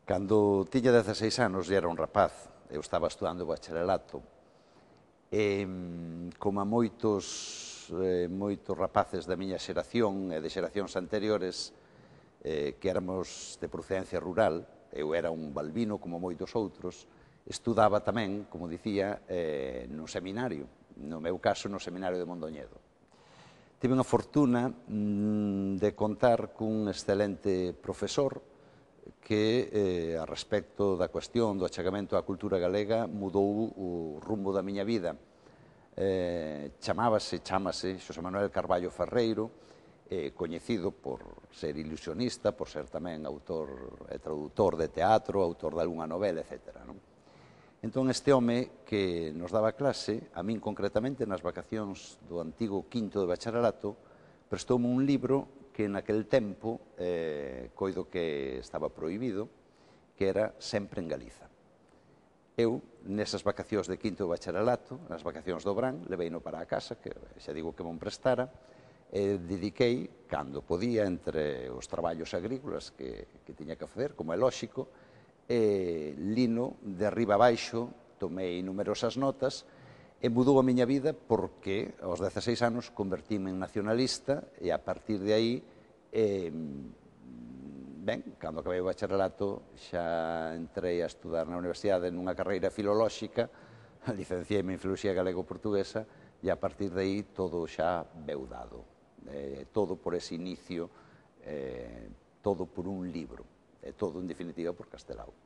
Cando tiña 16 anos, e era un rapaz, eu estaba estudando o bacharelato, e como a moitos rapaces da miña xeración e de xeracións anteriores, que éramos de procedencia rural, eu era un balbino como moitos outros, estudaba tamén, como dicía, no seminario, no meu caso no seminario de Mondoñedo. Tive unha fortuna de contar cun excelente profesor que, a respecto da cuestión do achegamento á cultura galega, mudou o rumbo da miña vida. Chamase Xosé Manuel Carballo Ferreiro, coñecido por ser ilusionista, por ser tamén autor e traductor de teatro, autor de algunha novela, etc. Entón, este home que nos daba clase, a min concretamente, nas vacacións do antigo quinto de bacharelato, prestoume un libro que naquel tempo coido que estaba prohibido, que era Sempre en Galiza. Eu, nesas vacacións de quinto de bacharelato, nas vacacións do verán, leveino para a casa, que xa digo que mon prestara, e dediquei, cando podía, entre os traballos agrícolas que tiña que facer, como é lóxico, lino de arriba abaixo, tomei numerosas notas, e mudou a miña vida porque aos 16 anos convertíme en nacionalista e a partir de aí, cando acabei o bacharelato xa entrei a estudar na universidade nunha carreira filolóxica, licenciei-me en Filoloxía Galego-Portuguesa e a partir de aí todo xa veu dado, todo por ese inicio, todo por un libro, todo en definitiva por Castelao.